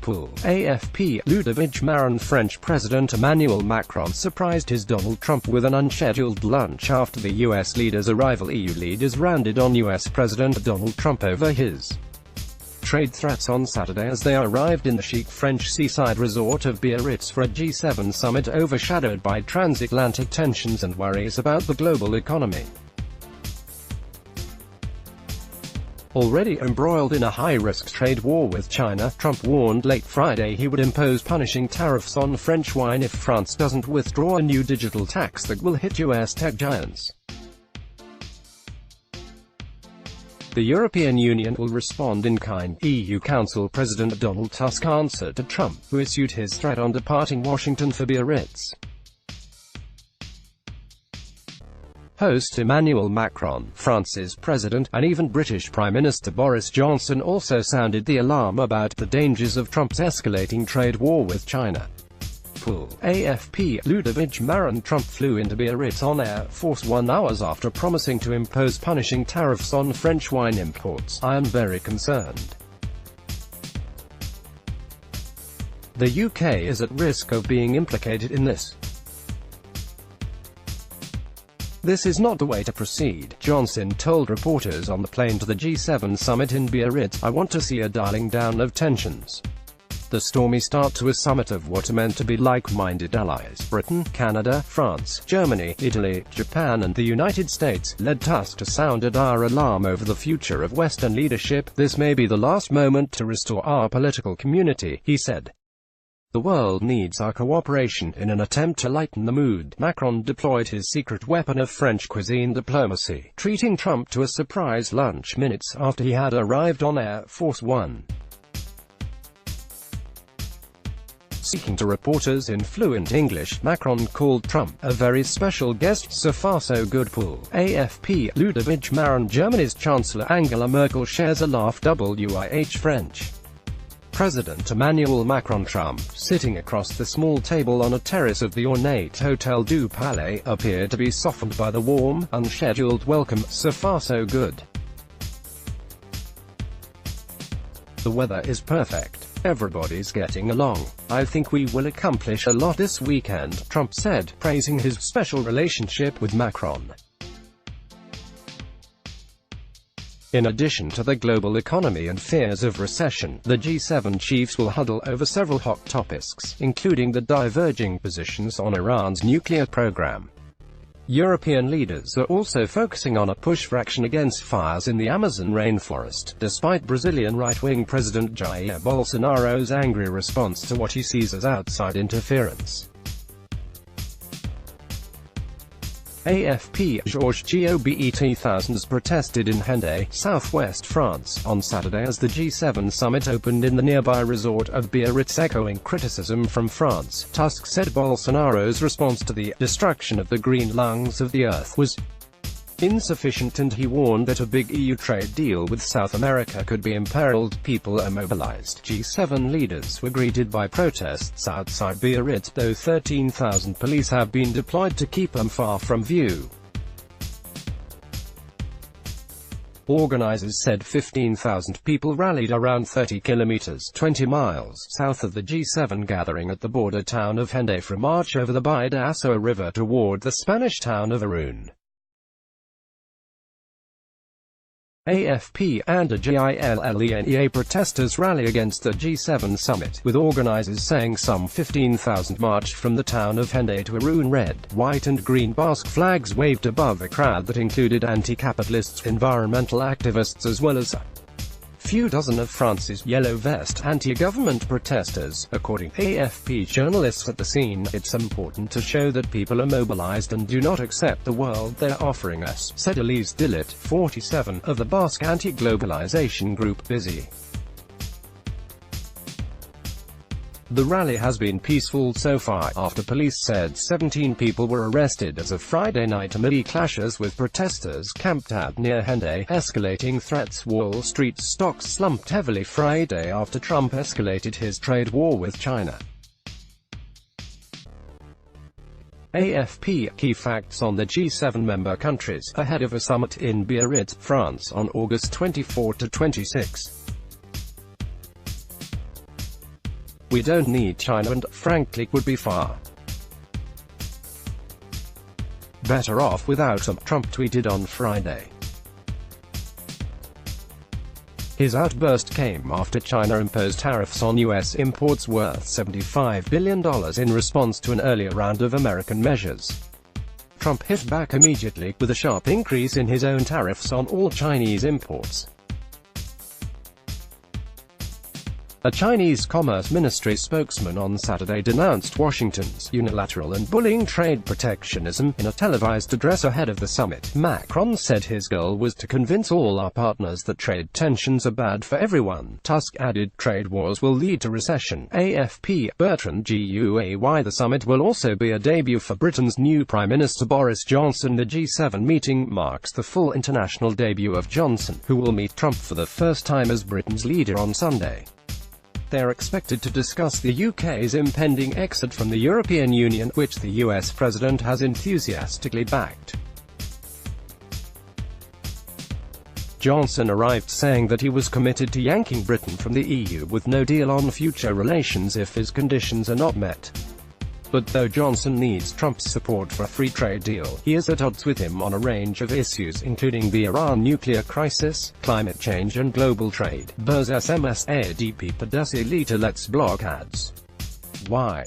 pool. AFP, Ludovic MARIN. French President Emmanuel Macron surprised his Donald Trump with an unscheduled lunch after the U.S. leader's arrival. EU leaders rounded on U.S. President Donald Trump over his trade threats on Saturday as they arrived in the chic French seaside resort of Biarritz for a G7 summit overshadowed by transatlantic tensions and worries about the global economy. Already embroiled in a high-risk trade war with China, Trump warned late Friday he would impose punishing tariffs on French wine if France doesn't withdraw a new digital tax that will hit U.S. tech giants. The European Union will respond in kind, EU Council President Donald Tusk answered to Trump, who issued his threat on departing Washington for Biarritz. Host Emmanuel Macron, France's president, and even British Prime Minister Boris Johnson also sounded the alarm about the dangers of Trump's escalating trade war with China. Pool. AFP, Ludovic MARIN. Trump flew into Biarritz on Air Force One hours after promising to impose punishing tariffs on French wine imports. "I am very concerned. The UK is at risk of being implicated in this. This is not the way to proceed," Johnson told reporters on the plane to the G7 summit in Biarritz. "I want to see a dialing down of tensions." The stormy start to a summit of what are meant to be like-minded allies, Britain, Canada, France, Germany, Italy, Japan and the United States, led Tusk to sound a dire alarm over the future of Western leadership. "This may be the last moment to restore our political community," he said. "The world needs our cooperation." In an attempt to lighten the mood, Macron deployed his secret weapon of French cuisine diplomacy, treating Trump to a surprise lunch minutes after he had arrived on Air Force One. Speaking to reporters in fluent English, Macron called Trump a very special guest. "So far so good." Pool. AFP, Ludovic MARIN. Germany's Chancellor Angela Merkel shares a laugh. WIH French President Emmanuel Macron. Trump, sitting across the small table on a terrace of the ornate Hotel du Palais, appeared to be softened by the warm, unscheduled welcome. "So far so good. The weather is perfect. Everybody's getting along. I think we will accomplish a lot this weekend," Trump said, praising his special relationship with Macron. In addition to the global economy and fears of recession, the G7 chiefs will huddle over several hot topics, including the diverging positions on Iran's nuclear program. European leaders are also focusing on a push for action against fires in the Amazon rainforest, despite Brazilian right-wing President Jair Bolsonaro's angry response to what he sees as outside interference. AFP, Georges thousands protested in Hendaye, southwest France, on Saturday as the G7 summit opened in the nearby resort of Biarritz, echoing criticism from France. Tusk said Bolsonaro's response to the destruction of the green lungs of the earth was insufficient, and he warned that a big EU trade deal with South America could be imperiled. People are mobilized. G7 leaders were greeted by protests outside Biarritz, though 13,000 police have been deployed to keep them far from view. Organizers said 15,000 people rallied around 30 kilometers 20 miles south of the G7 gathering at the border town of Hendaye for a march over the Bidasoa River toward the Spanish town of MARIN. AFP, and a GILLENA protesters rally against the G7 summit, with organizers saying some 15,000 marched from the town of Hendaye to MARIN. Red, white and green Basque flags waved above a crowd that included anti-capitalists, environmental activists as well as a few dozen of France's yellow vest anti-government protesters. According to AFP journalists at the scene, "It's important to show that people are mobilized and do not accept the world they're offering us," said Elise Dillet, 47, of the Basque anti-globalization group Busy. The rally has been peaceful so far, after police said 17 people were arrested as of Friday night amid clashes with protesters camped out near Hendaye, escalating threats. Wall Street stocks slumped heavily Friday after Trump escalated his trade war with China. AFP, key facts on the G7 member countries, ahead of a summit in Biarritz, France on August 24 to 26. We don't need China and, frankly, would be far better off without them, Trump tweeted on Friday. His outburst came after China imposed tariffs on U.S. imports worth $75 billion in response to an earlier round of American measures. Trump hit back immediately, with a sharp increase in his own tariffs on all Chinese imports. A Chinese Commerce Ministry spokesman on Saturday denounced Washington's unilateral and bullying trade protectionism. In a televised address ahead of the summit, Macron said his goal was to convince all our partners that trade tensions are bad for everyone. Tusk added trade wars will lead to recession. AFP, Bertrand Guay. The summit will also be a debut for Britain's new Prime Minister Boris Johnson. The G7 meeting marks the full international debut of Johnson, who will meet Trump for the first time as Britain's leader on Sunday. They are expected to discuss the UK's impending exit from the European Union, which the US president has enthusiastically backed. Johnson arrived saying that he was committed to yanking Britain from the EU with no deal on future relations if his conditions are not met. But though Johnson needs Trump's support for a free trade deal, he is at odds with him on a range of issues, including the Iran nuclear crisis, climate change and global trade. Buzz SMS ADP Padasi Lita Let's block ads. Why?